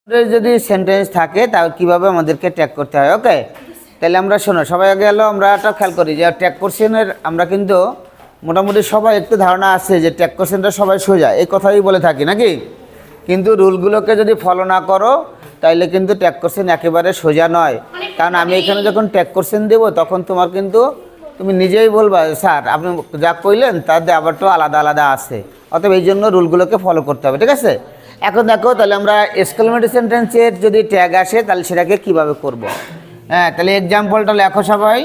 যদি সেন্টেন্স থাকে তাহলে কিভাবে আমাদেরকে ট্যাগ করতে হয়। ওকে, তাহলে আমরা শোনো, সবাই আগে এলো আমরা একটা খেয়াল করি যে ট্যাগ কোশ্চেনের আমরা কিন্তু মোটামুটি সবাই একটু ধারণা আছে যে ট্যাগ কোশ্চেনটা সবাই সোজা, এই কথাই বলে থাকি নাকি। কিন্তু রুলগুলোকে যদি ফলো না করো তাইলে কিন্তু ট্যাগ কোশ্চেন একেবারে সোজা নয়। কারণ আমি এখানে যখন ট্যাগ কোশ্চেন দেবো তখন তোমার কিন্তু তুমি নিজেই বলবা স্যার আপনি যা কইলেন তার আবার তো আলাদা আলাদা আছে, অতএব এই জন্য রুলগুলোকে ফলো করতে হবে। ঠিক আছে, এখন দেখো তাহলে আমরা এক্সক্লেমেটরি সেন্টেন্সের যদি ট্যাগ আসে তাহলে সেটাকে কিভাবে করব। হ্যাঁ, তাহলে এক্সাম্পলটা লেখো সবাই।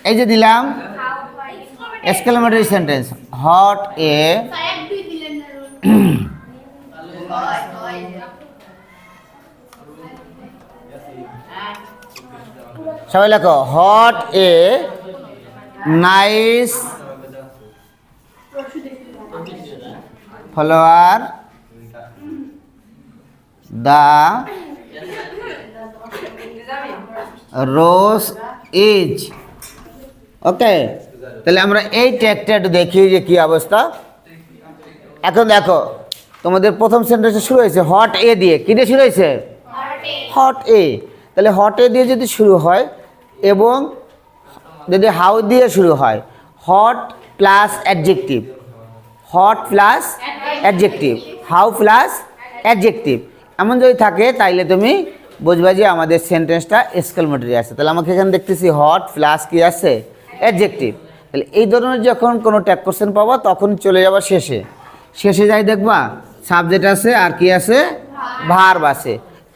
এই যে দিলাম এক্সক্লেমেটরি সেন্টেন্স, হট এ সবাই লেখো, what a nice flower the rose is. Okay, তাহলে আমরা এই ট্যাগটা একটু দেখি যে কী অবস্থা। এখন দেখো তোমাদের প্রথম সেন্টেন্সে শুরু হয়েছে হট এ দিয়ে, কী দিয়ে শুরু হয়েছে? হট এ। তাহলে হট এ দিয়ে যদি শুরু হয় এবং যদি হাউ দিয়ে শুরু হয়, hot plus adjective, hot plus adjective, how plus adjective, এমন যদি থাকে তাইলে তুমি বুঝবা যে আমাদের সেন্টেন্সটা এক্সক্লেমেটরি আছে। তাহলে আমাকে এখানে দেখতেছি হট প্লাস কি আছে? অ্যাডজেক্টিভ। তাহলে এই ধরনের যখন কোনো ট্যাগ কোশ্চেন পাবো তখন চলে যাবা শেষে, শেষে যাই দেখবা সাবজেক্ট আছে আর কি আছে? ভার্ব আছে।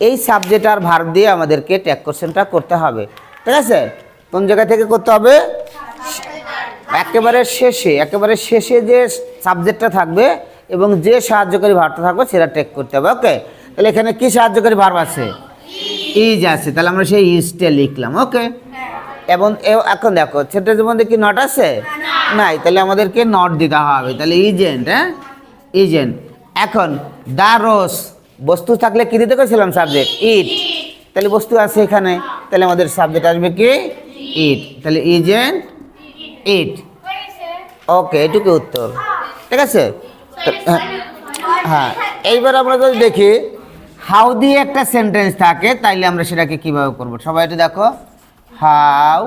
এই সাবজেক্ট আর ভার্ব দিয়ে আমাদেরকে ট্যাগ কোশ্চেনটা করতে হবে। ঠিক আছে, কোন জায়গা থেকে করতে হবে? একেবারে শেষে, একেবারে শেষে যে সাবজেক্টটা থাকবে এবং যে সাহায্যকারী ভার্বটা থাকবে সেটা ট্যাগ করতে হবে। ওকে, তাহলে এখানে কি সাহায্যকারী ভার্ব আছে? ইজ আছে, তাহলে আমরা সেই ইজটা লিখলাম। ওকে, এবং এখন দেখো সেন্টেন্সের মধ্যে কি নট আছে? নাই, তাহলে আমাদেরকে নট দিতে হবে। তাহলে ইজেন্ট, হ্যাঁ ইজেন্ট। এখন দ্য রোজ, বস্তু থাকলে কি দিতে গেছিলাম? সাবজেক্ট ইট, তাহলে বস্তু আছে এখানে, তাহলে আমাদের সাবজেক্ট আসবে কি? ইট। তাহলে ইজেন্ট ইট। ওকে, এটুকু উত্তর। ঠিক আছে, হ্যাঁ এইবার আমরা যদি দেখি হাউ দিয়ে একটা সেন্টেন্স থাকে তাইলে আমরা সেটাকে কিভাবে করব। সবাই একটু দেখো, how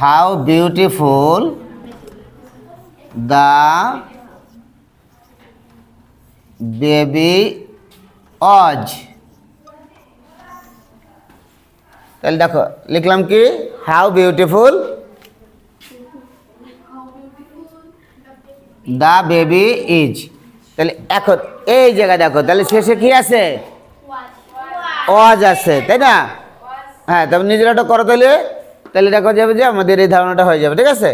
how beautiful the baby অজ। তাহলে দেখো লিখলাম কি? How beautiful the baby is. তাহলে এখন এই জায়গায় দেখো, তাহলে শেষে কি আছে? ওয়াজ আছে, তাই না? হ্যাঁ, তবে নিজেরা ওটা করো, তাহলে তাহলে দেখো যাবে যে আমাদের এই ধারণাটা হয়ে যাবে। ঠিক আছে,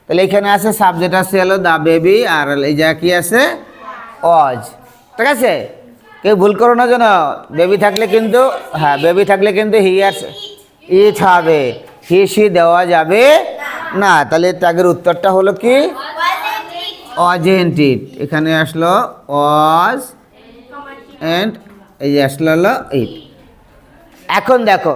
তাহলে এখানে আছে সাবজেক্ট আছে হলো দ্য বেবি, আর এই জায়গা কি আছে? ওয়াজ। ঠিক আছে, কেউ ভুল করো না যেন। বেবি থাকলে কিন্তু, হ্যাঁ বেবি থাকলে কিন্তু হি আর ইট হবে, হি সি দেওয়া যাবে না। তাহলে ট্যাগের উত্তরটা হলো কি? ওয়াজেন্ট ইট। এখানে আসলো ওয়াজ এন্ড এই যে আসলো হলো ইট। এখন দেখো